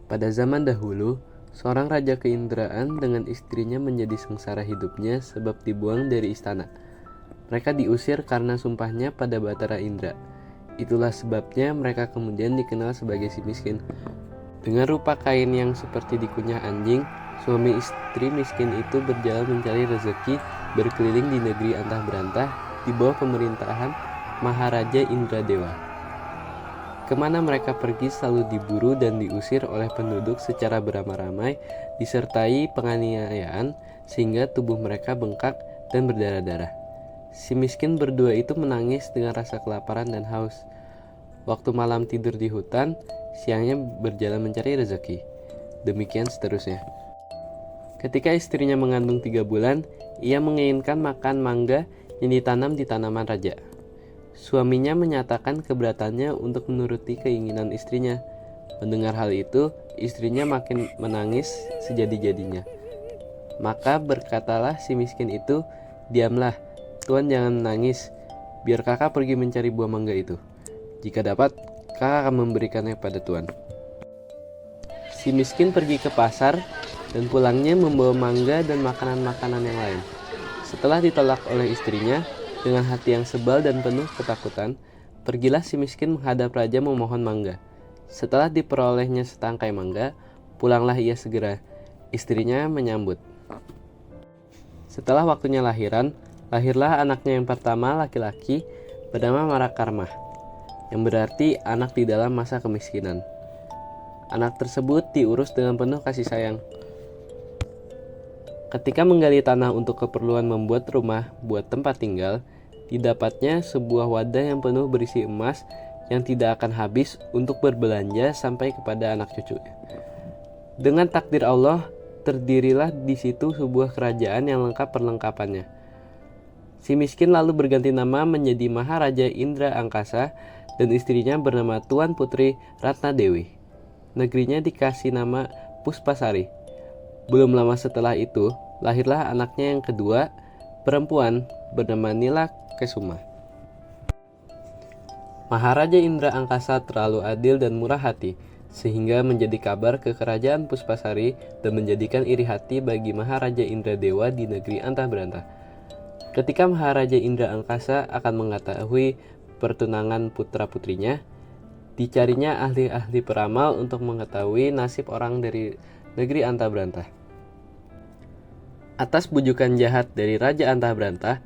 Pada zaman dahulu, seorang raja keindraan dengan istrinya menjadi sengsara hidupnya sebab dibuang dari istana. Mereka diusir karena sumpahnya pada Batara Indra. Itulah sebabnya mereka kemudian dikenal sebagai si miskin. Dengan rupa kain yang seperti dikunyah anjing, suami istri miskin itu berjalan mencari rezeki berkeliling di negeri antah berantah di bawah pemerintahan Maharaja Indradewa. Kemana mereka pergi selalu diburu dan diusir oleh penduduk secara beramai-ramai, disertai penganiayaan sehingga tubuh mereka bengkak dan berdarah-darah. Si miskin berdua itu menangis dengan rasa kelaparan dan haus. Waktu malam tidur di hutan, siangnya berjalan mencari rezeki. Demikian seterusnya. Ketika istrinya mengandung 3 bulan, ia menginginkan makan mangga yang ditanam di tanaman raja. Suaminya menyatakan keberatannya untuk menuruti keinginan istrinya. Mendengar hal itu, istrinya makin menangis sejadi-jadinya. Maka berkatalah si miskin itu, "Diamlah, Tuan jangan menangis. Biar kakak pergi mencari buah mangga itu. Jika dapat, kakak akan memberikannya pada Tuan." Si miskin pergi ke pasar dan pulangnya membawa mangga dan makanan-makanan yang lain. Setelah ditolak oleh istrinya, dengan hati yang sebal dan penuh ketakutan, pergilah si miskin menghadap raja memohon mangga. Setelah diperolehnya setangkai mangga, pulanglah ia segera. Istrinya menyambut. Setelah waktunya lahiran, lahirlah anaknya yang pertama laki-laki bernama Marakarma, yang berarti anak di dalam masa kemiskinan. Anak tersebut diurus dengan penuh kasih sayang. Ketika menggali tanah untuk keperluan membuat rumah buat tempat tinggal, didapatnya sebuah wadah yang penuh berisi emas yang tidak akan habis untuk berbelanja sampai kepada anak cucunya. Dengan takdir Allah, terdirilah di situ sebuah kerajaan yang lengkap perlengkapannya. Si miskin lalu berganti nama menjadi Maharaja Indra Angkasa dan istrinya bernama Tuan Putri Ratna Dewi. Negerinya dikasih nama Puspasari. Belum lama setelah itu, lahirlah anaknya yang kedua, perempuan, bernama Nila Kesuma. Maharaja Indra Angkasa terlalu adil dan murah hati, sehingga menjadi kabar ke kerajaan Puspasari dan menjadikan iri hati bagi Maharaja Indra Dewa di negeri antah berantah. Ketika Maharaja Indra Angkasa akan mengetahui pertunangan putra-putrinya, dicarinya ahli-ahli peramal untuk mengetahui nasib orang dari negeri antah berantah. Atas bujukan jahat dari Raja Antah Berantah,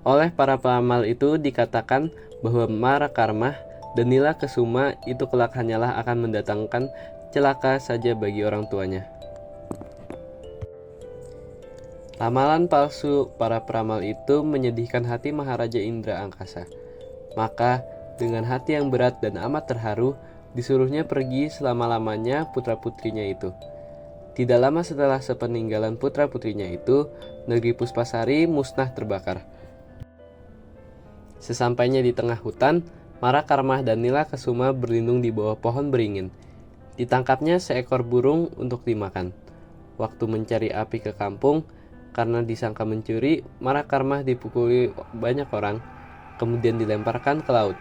oleh para peramal itu dikatakan bahwa Marakarma dan Nila Kesuma itu kelak hanyalah akan mendatangkan celaka saja bagi orang tuanya. Ramalan palsu para peramal itu menyedihkan hati Maharaja Indra Angkasa. Maka dengan hati yang berat dan amat terharu, disuruhnya pergi selama-lamanya putra-putrinya itu. Tidak lama setelah sepeninggalan putra-putrinya itu, negeri Puspasari musnah terbakar. Sesampainya di tengah hutan, Marakarma dan Nila Kesuma berlindung di bawah pohon beringin. Ditangkapnya seekor burung untuk dimakan. Waktu mencari api ke kampung, karena disangka mencuri, Marakarma dipukuli banyak orang, kemudian dilemparkan ke laut.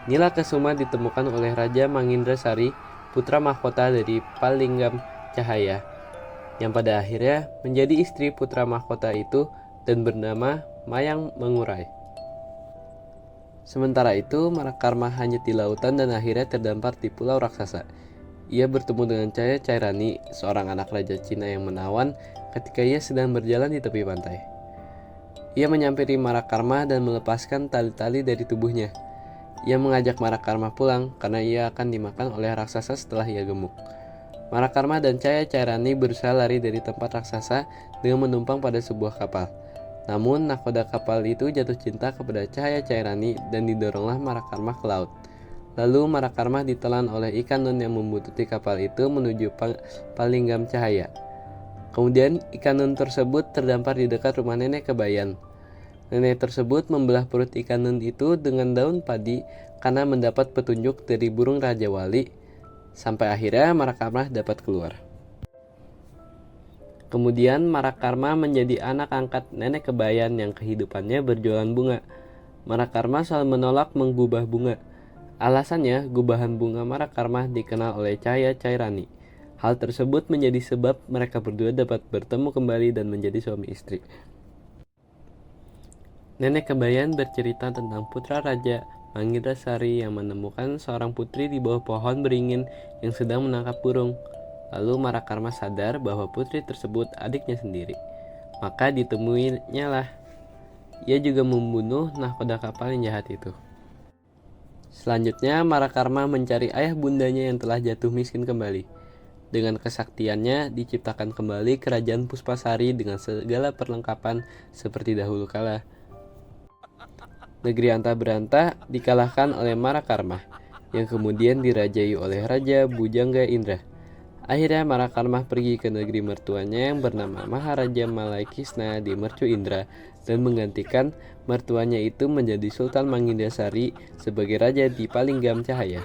Nila Kesuma ditemukan oleh Raja Mangindrasari, putra mahkota dari Palinggam Cahaya, yang pada akhirnya menjadi istri putra mahkota itu dan bernama Mayang Mengurai. Sementara itu, Marakarma hanyut di lautan dan akhirnya terdampar di pulau raksasa. Ia bertemu dengan Cahaya Cairani, seorang anak raja Cina yang menawan ketika ia sedang berjalan di tepi pantai. Ia menyampiri Marakarma dan melepaskan tali-tali dari tubuhnya. Ia mengajak Marakarma pulang karena ia akan dimakan oleh raksasa setelah ia gemuk. Marakarma dan Cahaya Cairani berusaha lari dari tempat raksasa dengan menumpang pada sebuah kapal. Namun, nahkoda kapal itu jatuh cinta kepada Cahaya Cairani dan didoronglah Marakarma ke laut. Lalu Marakarma ditelan oleh ikan nun yang membuntuti kapal itu menuju Palinggam Cahaya. Kemudian ikan nun tersebut terdampar di dekat rumah nenek Kebayan. Nenek tersebut membelah perut ikan nun itu dengan daun padi karena mendapat petunjuk dari burung Raja Wali. Sampai akhirnya Marakarma dapat keluar. Kemudian Marakarma menjadi anak angkat nenek Kebayan yang kehidupannya berjualan bunga. Marakarma selalu menolak menggubah bunga. Alasannya, gubahan bunga Marakarma dikenal oleh Cahaya Cairani. Hal tersebut menjadi sebab mereka berdua dapat bertemu kembali dan menjadi suami istri. Nenek Kebayan bercerita tentang putra raja Mangindrasari yang menemukan seorang putri di bawah pohon beringin yang sedang menangkap burung. Lalu Marakarma sadar bahwa putri tersebut adiknya sendiri. Maka ditemuinya lah. Ia juga membunuh nahkoda kapal yang jahat itu. Selanjutnya Marakarma mencari ayah bundanya yang telah jatuh miskin kembali. Dengan kesaktiannya diciptakan kembali kerajaan Puspasari dengan segala perlengkapan seperti dahulu kala. Negeri Anta Beranta dikalahkan oleh Marakarma, yang kemudian dirajai oleh Raja Bujangga Indra. Akhirnya Marakarma pergi ke negeri mertuanya yang bernama Maharaja Malaikisna di Mercu Indra dan menggantikan mertuanya itu menjadi Sultan Mangindrasari sebagai raja di Palinggam Cahaya.